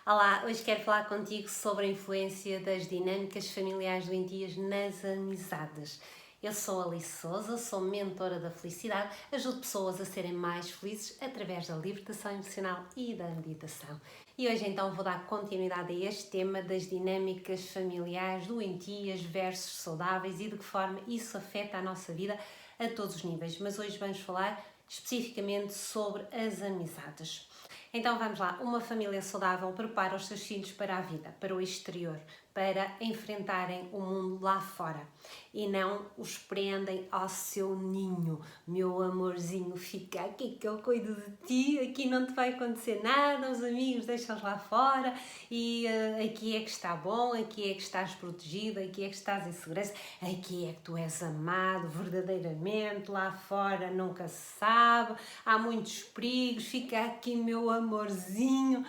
Olá, hoje quero falar contigo sobre a influência das dinâmicas familiares doentias nas amizades. Eu sou Alice Souza, sou mentora da felicidade, ajudo pessoas a serem mais felizes através da libertação emocional e da meditação. E hoje então vou dar continuidade a este tema das dinâmicas familiares doentias versus saudáveis e de que forma isso afeta a nossa vida a todos os níveis. Mas hoje vamos falar especificamente sobre as amizades. Então vamos lá, uma família saudável prepara os seus filhos para a vida, para o exterior, para enfrentarem o mundo lá fora e não os prendem ao seu ninho. Meu amorzinho, fica aqui que eu cuido de ti, aqui não te vai acontecer nada, os amigos deixam-os lá fora e aqui é que está bom, aqui é que estás protegido, aqui é que estás em segurança, aqui é que tu és amado verdadeiramente, lá fora nunca se sabe, há muitos perigos, fica aqui meu amorzinho.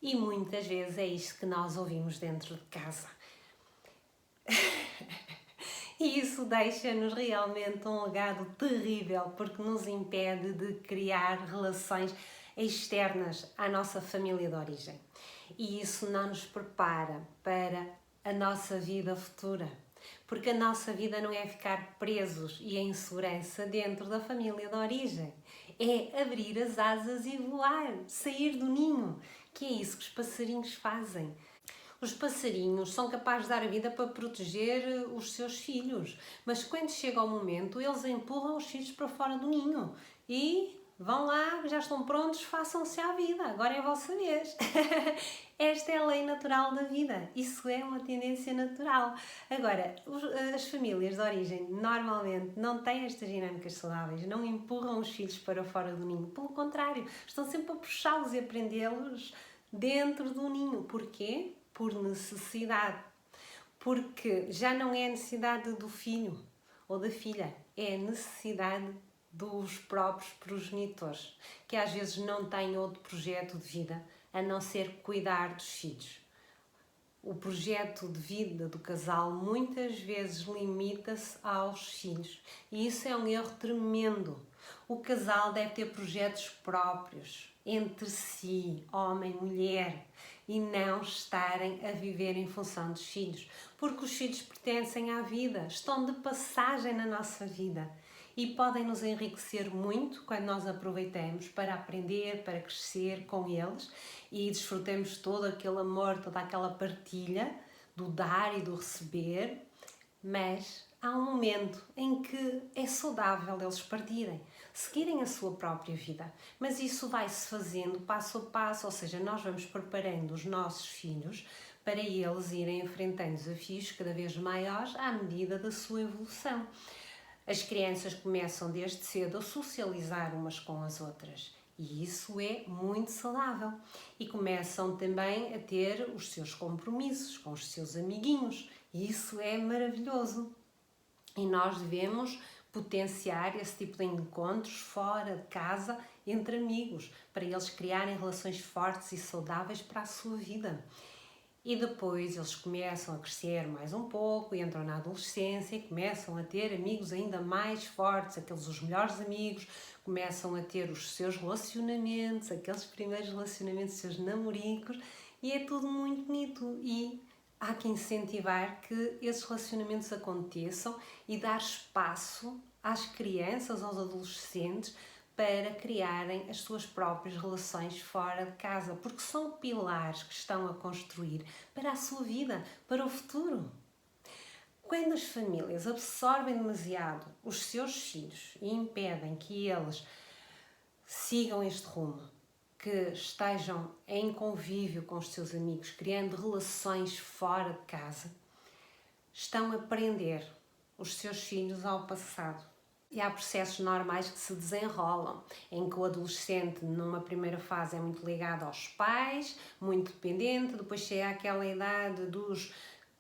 E muitas vezes é isto que nós ouvimos dentro de casa. E isso deixa-nos realmente um legado terrível, porque nos impede de criar relações externas à nossa família de origem. E isso não nos prepara para a nossa vida futura. Porque a nossa vida não é ficar presos e em segurança dentro da família de origem. É abrir as asas e voar, sair do ninho, que é isso que os passarinhos fazem. Os passarinhos são capazes de dar a vida para proteger os seus filhos, mas quando chega o momento, eles empurram os filhos para fora do ninho e vão lá, já estão prontos, façam-se à vida, agora é a vossa vez. Esta é a lei natural da vida, isso é uma tendência natural. Agora, as famílias de origem normalmente não têm estas dinâmicas saudáveis, não empurram os filhos para fora do ninho, pelo contrário, estão sempre a puxá-los e a prendê-los dentro do ninho. Porquê? Por necessidade. Porque já não é a necessidade do filho ou da filha, é a necessidade dos próprios progenitores, que às vezes não têm outro projeto de vida a não ser cuidar dos filhos. O projeto de vida do casal muitas vezes limita-se aos filhos e isso é um erro tremendo. O casal deve ter projetos próprios entre si, homem e mulher, e não estarem a viver em função dos filhos, porque os filhos pertencem à vida, estão de passagem na nossa vida e podem nos enriquecer muito quando nós aproveitamos para aprender, para crescer com eles e desfrutemos todo aquele amor, toda aquela partilha do dar e do receber, mas há um momento em que é saudável eles partirem, seguirem a sua própria vida, mas isso vai-se fazendo passo a passo, ou seja, nós vamos preparando os nossos filhos para eles irem enfrentando desafios cada vez maiores à medida da sua evolução. As crianças começam desde cedo a socializar umas com as outras e isso é muito saudável. E começam também a ter os seus compromissos com os seus amiguinhos e isso é maravilhoso. E nós devemos potenciar esse tipo de encontros fora de casa, entre amigos, para eles criarem relações fortes e saudáveis para a sua vida. E depois eles começam a crescer mais um pouco, entram na adolescência e começam a ter amigos ainda mais fortes, aqueles os melhores amigos, começam a ter os seus relacionamentos, aqueles primeiros relacionamentos, os seus namoricos, e é tudo muito bonito e há que incentivar que esses relacionamentos aconteçam e dar espaço às crianças, aos adolescentes, para criarem as suas próprias relações fora de casa, porque são pilares que estão a construir para a sua vida, para o futuro. Quando as famílias absorvem demasiado os seus filhos e impedem que eles sigam este rumo, que estejam em convívio com os seus amigos, criando relações fora de casa, estão a prender os seus filhos ao passado. E há processos normais que se desenrolam, em que o adolescente, numa primeira fase, é muito ligado aos pais, muito dependente, depois chega àquela idade dos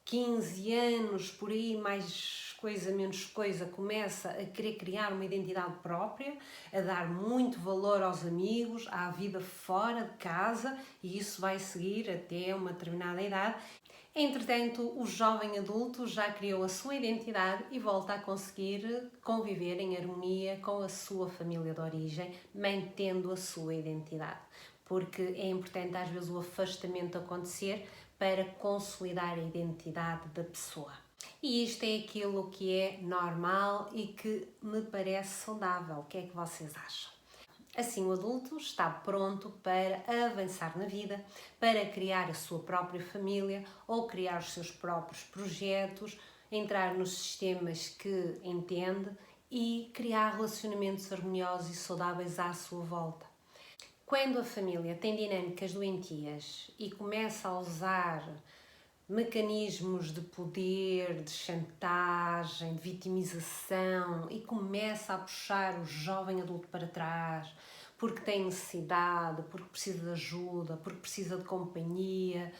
15 anos, por aí, mais coisa, menos coisa, começa a querer criar uma identidade própria, a dar muito valor aos amigos, à vida fora de casa, e isso vai seguir até uma determinada idade. Entretanto, o jovem adulto já criou a sua identidade e volta a conseguir conviver em harmonia com a sua família de origem, mantendo a sua identidade. porque é importante às vezes o afastamento acontecer para consolidar a identidade da pessoa. E isto é aquilo que é normal e que me parece saudável. O que é que vocês acham? Assim, o adulto está pronto para avançar na vida, para criar a sua própria família ou criar os seus próprios projetos, entrar nos sistemas que entende e criar relacionamentos harmoniosos e saudáveis à sua volta. Quando a família tem dinâmicas doentias e começa a usar mecanismos de poder, de chantagem, de vitimização e começa a puxar o jovem adulto para trás porque tem necessidade, porque precisa de ajuda, porque precisa de companhia,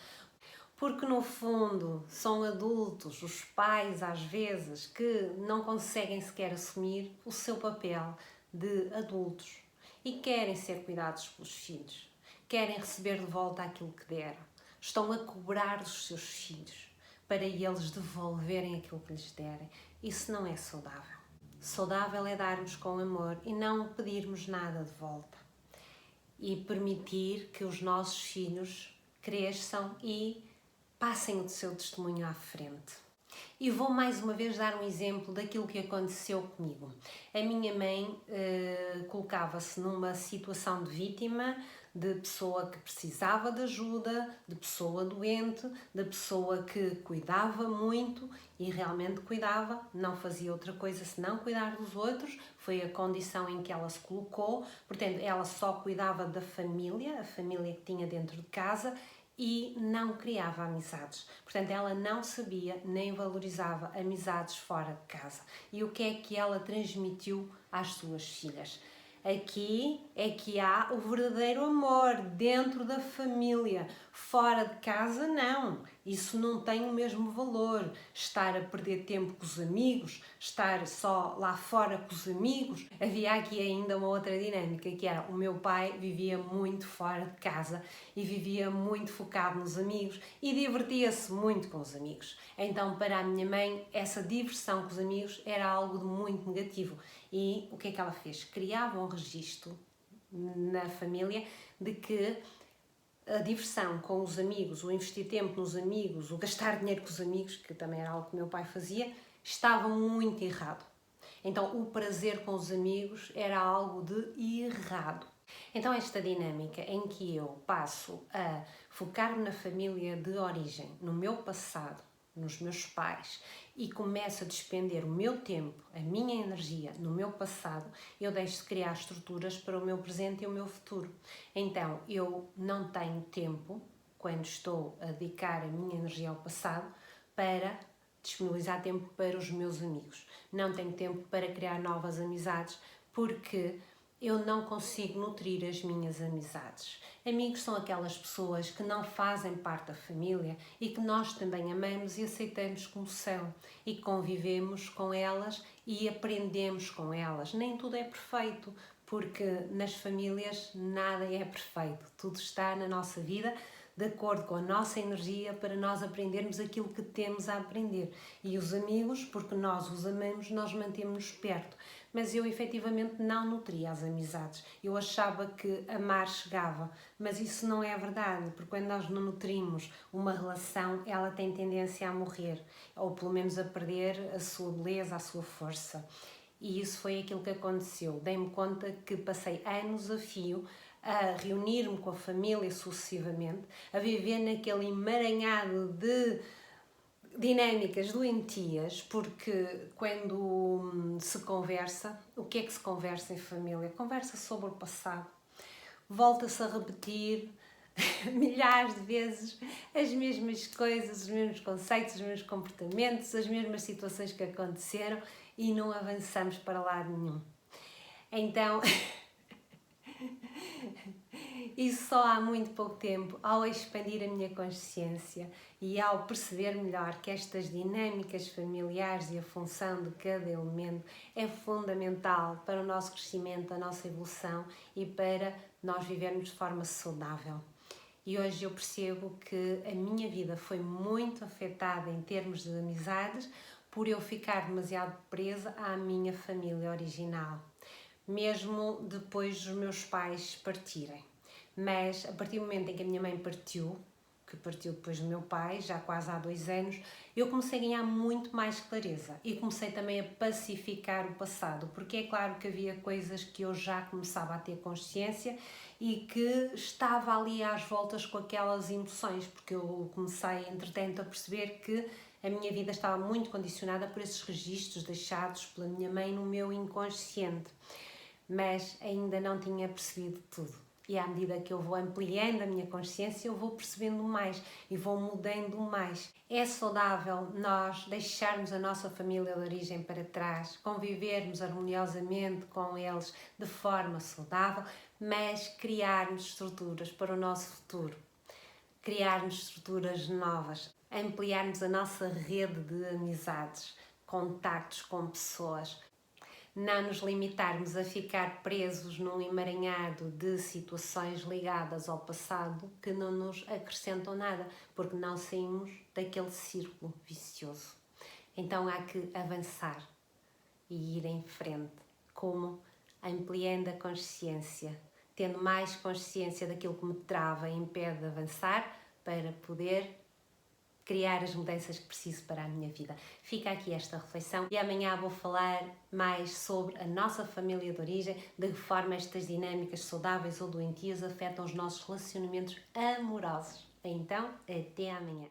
porque no fundo são adultos, os pais às vezes, que não conseguem sequer assumir o seu papel de adultos e querem ser cuidados pelos filhos, querem receber de volta aquilo que deram. Estão a cobrar dos seus filhos para eles devolverem aquilo que lhes derem. Isso não é saudável. Saudável é darmos com amor e não pedirmos nada de volta. E permitir que os nossos filhos cresçam e passem o seu testemunho à frente. E vou mais uma vez dar um exemplo daquilo que aconteceu comigo. A minha mãe colocava-se numa situação de vítima, de pessoa que precisava de ajuda, de pessoa doente, de pessoa que cuidava muito e realmente cuidava, não fazia outra coisa senão cuidar dos outros, foi a condição em que ela se colocou, portanto ela só cuidava da família, a família que tinha dentro de casa, e não criava amizades. Portanto, ela não sabia nem valorizava amizades fora de casa. E o que é que ela transmitiu às suas filhas? Aqui é que há o verdadeiro amor dentro da família. Fora de casa, não. Isso não tem o mesmo valor. Estar a perder tempo com os amigos, estar só lá fora com os amigos. Havia aqui ainda uma outra dinâmica, que era o meu pai vivia muito fora de casa e vivia muito focado nos amigos e divertia-se muito com os amigos. Então, para a minha mãe, essa diversão com os amigos era algo de muito negativo. E o que é que ela fez? Criava um registro na família de que a diversão com os amigos, o investir tempo nos amigos, o gastar dinheiro com os amigos, que também era algo que meu pai fazia, estava muito errado. Então, o prazer com os amigos era algo de errado. Então, esta dinâmica em que eu passo a focar-me na família de origem, no meu passado, nos meus pais, e começo a despender o meu tempo, a minha energia no meu passado, eu deixo de criar estruturas para o meu presente e o meu futuro. Então, eu não tenho tempo, quando estou a dedicar a minha energia ao passado, para disponibilizar tempo para os meus amigos. Não tenho tempo para criar novas amizades, porque eu não consigo nutrir as minhas amizades. Amigos são aquelas pessoas que não fazem parte da família e que nós também amamos e aceitamos como são e convivemos com elas e aprendemos com elas. Nem tudo é perfeito, porque nas famílias nada é perfeito. Tudo está na nossa vida de acordo com a nossa energia para nós aprendermos aquilo que temos a aprender. E os amigos, porque nós os amamos, nós mantemos-nos perto. Mas eu efetivamente não nutria as amizades. Eu achava que amar chegava, mas isso não é verdade, porque quando nós não nutrimos uma relação, ela tem tendência a morrer, ou pelo menos a perder a sua beleza, a sua força. E isso foi aquilo que aconteceu. Dei-me conta que passei anos a fio a reunir-me com a família sucessivamente, a viver naquele emaranhado de dinâmicas doentias, porque quando se conversa, o que é que se conversa em família? Conversa sobre o passado. Volta-se a repetir milhares de vezes as mesmas coisas, os mesmos conceitos, os mesmos comportamentos, as mesmas situações que aconteceram e não avançamos para lado nenhum. Então, e só há muito pouco tempo, ao expandir a minha consciência e ao perceber melhor que estas dinâmicas familiares e a função de cada elemento é fundamental para o nosso crescimento, a nossa evolução e para nós vivermos de forma saudável. E hoje eu percebo que a minha vida foi muito afetada em termos de amizades por eu ficar demasiado presa à minha família original, mesmo depois dos meus pais partirem. Mas a partir do momento em que a minha mãe partiu, que partiu depois do meu pai, já quase há 2 anos, eu comecei a ganhar muito mais clareza e comecei também a pacificar o passado, porque é claro que havia coisas que eu já começava a ter consciência e que estava ali às voltas com aquelas emoções, porque eu comecei, entretanto, a perceber que a minha vida estava muito condicionada por esses registros deixados pela minha mãe no meu inconsciente, mas ainda não tinha percebido tudo. E à medida que eu vou ampliando a minha consciência, eu vou percebendo mais e vou mudando mais. É saudável nós deixarmos a nossa família de origem para trás, convivermos harmoniosamente com eles de forma saudável, mas criarmos estruturas para o nosso futuro, criarmos estruturas novas, ampliarmos a nossa rede de amizades, contactos com pessoas, não nos limitarmos a ficar presos num emaranhado de situações ligadas ao passado que não nos acrescentam nada, porque não saímos daquele círculo vicioso. Então há que avançar e ir em frente, como ampliando a consciência, tendo mais consciência daquilo que me trava e impede de avançar para poder criar as mudanças que preciso para a minha vida. Fica aqui esta reflexão e amanhã vou falar mais sobre a nossa família de origem, de que forma estas dinâmicas saudáveis ou doentias afetam os nossos relacionamentos amorosos. Então, até amanhã.